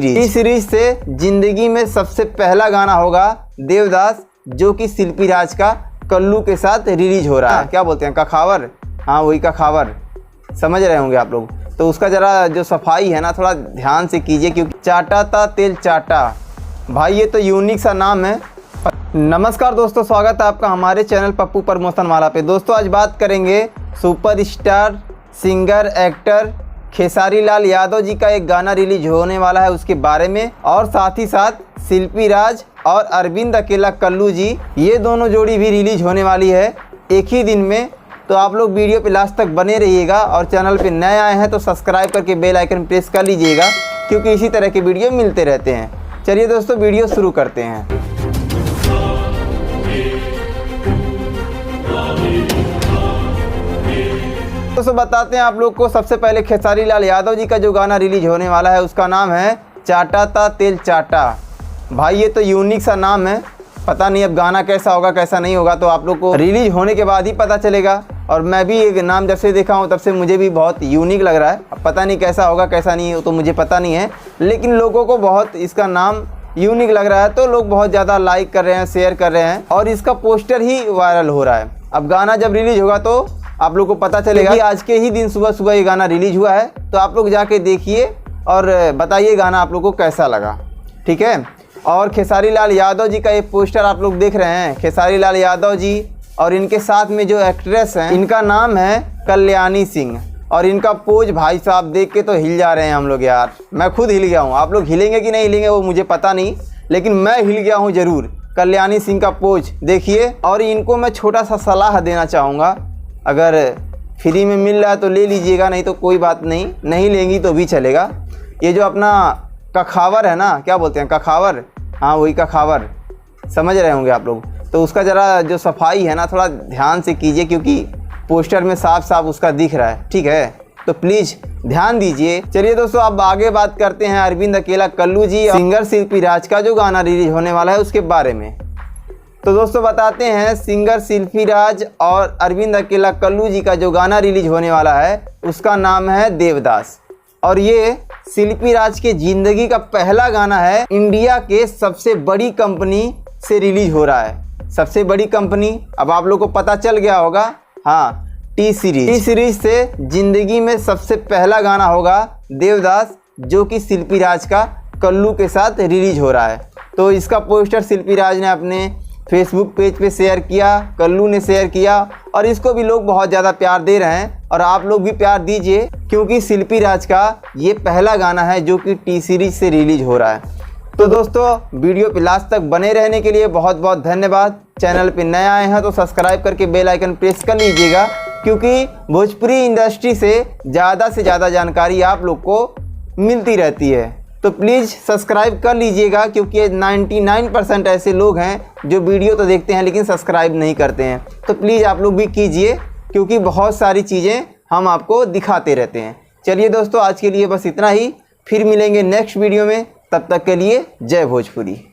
T series से जिंदगी में सबसे पहला गाना होगा देवदास, जो कि शिल्पी राज का कल्लू के साथ रिलीज हो रहा है। क्या बोलते हैं, कखावर, हाँ वही कखावर, समझ रहे होंगे आप लोग। तो उसका ज़रा जो सफाई है ना थोड़ा ध्यान से कीजिए, क्योंकि चाटा ता तेल चाटा, भाई ये तो यूनिक सा नाम है। नमस्कार दोस्तों, स्वागत है आपका हमारे चैनल पप्पू प्रमोशन वाला पे। दोस्तों आज बात करेंगे superstar singer actor Khesari Lal Yadav ji का एक गाना रिलीज होने वाला है उसके बारे में, और साथ ही साथ शिल्पी राज और अरविंद अकेला कल्लू जी, ये दोनों जोड़ी भी रिलीज होने वाली है एक ही दिन में। तो आप लोग वीडियो पे लास्ट तक बने रहिएगा, और चैनल पे नए आए हैं तो सब्सक्राइब करके बेल आइकन प्रेस कर लीजिएगा, क्योंकि इसी तरह के वीडियो मिलते रहते हैं। चलिए दोस्तों वीडियो शुरू करते हैं। दोस्तों बताते हैं आप लोग को, सबसे पहले खेसारी लाल यादव जी का जो गाना रिलीज होने वाला है उसका नाम है चाटा ता तेल चाटा। भाई ये तो यूनिक सा नाम है, पता नहीं अब गाना कैसा होगा कैसा नहीं होगा, तो आप लोग को रिलीज होने के बाद ही पता चलेगा। और मैं भी एक नाम जब से देखा हूँ तब से मुझे भी बहुत यूनिक लग रहा है। अब पता नहीं कैसा होगा कैसा नहीं हो तो मुझे पता नहीं है, लेकिन लोगों को बहुत इसका नाम यूनिक लग रहा है, तो लोग बहुत ज़्यादा लाइक कर रहे हैं, शेयर कर रहे हैं, और इसका पोस्टर ही वायरल हो रहा है। अब गाना जब रिलीज होगा तो आप लोग को पता चलेगा कि आज के ही दिन सुबह सुबह ये गाना रिलीज हुआ है। तो आप लोग जाके देखिए और बताइए गाना आप लोग को कैसा लगा, ठीक है। और खेसारी लाल यादव जी का ये पोस्टर आप लोग देख रहे हैं, खेसारी लाल यादव जी और इनके साथ में जो एक्ट्रेस हैं इनका नाम है कल्याणी सिंह, और इनका पोज भाई साहब देख के तो हिल जा रहे हैं हम लोग यार। मैं खुद हिल गया हूँ, आप लोग हिलेंगे कि नहीं हिलेंगे वो मुझे पता नहीं, लेकिन मैं हिल गया हूँ ज़रूर। कल्याणी सिंह का पोज देखिए। और इनको मैं छोटा सा सलाह देना चाहूँगा, अगर फ्री में मिल रहा है तो ले लीजिएगा, नहीं तो कोई बात नहीं, नहीं लेंगी तो भी चलेगा। ये जो अपना कखावर है ना, क्या बोलते हैं कखावर, हाँ वही कखावर, समझ रहे होंगे आप लोग। तो उसका ज़रा जो सफाई है ना थोड़ा ध्यान से कीजिए, क्योंकि पोस्टर में साफ साफ उसका दिख रहा है, ठीक है, तो प्लीज़ ध्यान दीजिए। चलिए दोस्तों अब आगे बात करते हैं अरविंद अकेला कल्लू जी सिंगर शिल्पी राज का जो गाना रिलीज होने वाला है उसके बारे में। तो दोस्तों बताते हैं सिंगर शिल्पी राज और अरविंद अकेला कल्लू जी का जो गाना रिलीज होने वाला है उसका नाम है देवदास, और ये शिल्पी राज के जिंदगी का पहला गाना है। इंडिया के सबसे बड़ी कंपनी से रिलीज हो रहा है, सबसे बड़ी कंपनी, अब आप लोग को पता चल गया होगा, हाँ टी सीरीज से जिंदगी में सबसे पहला गाना होगा देवदास, जो कि शिल्पी राज का कल्लू के साथ रिलीज हो रहा है। तो इसका पोस्टर शिल्पी राज ने अपने फेसबुक पेज पे शेयर किया, कल्लू ने शेयर किया, और इसको भी लोग बहुत ज़्यादा प्यार दे रहे हैं, और आप लोग भी प्यार दीजिए, क्योंकि शिल्पी राज का ये पहला गाना है जो कि टी सीरीज से रिलीज हो रहा है। तो दोस्तों वीडियो पे लास्ट तक बने रहने के लिए बहुत बहुत धन्यवाद। चैनल पे नए आए हैं तो सब्सक्राइब करके बेल आइकन प्रेस कर लीजिएगा, क्योंकि भोजपुरी इंडस्ट्री से ज़्यादा जानकारी आप लोग को मिलती रहती है। तो प्लीज़ सब्सक्राइब कर लीजिएगा, क्योंकि 99% ऐसे लोग हैं जो वीडियो तो देखते हैं लेकिन सब्सक्राइब नहीं करते हैं। तो प्लीज़ आप लोग भी कीजिए, क्योंकि बहुत सारी चीज़ें हम आपको दिखाते रहते हैं। चलिए दोस्तों आज के लिए बस इतना ही, फिर मिलेंगे नेक्स्ट वीडियो में, तब तक के लिए जय भोजपुरी।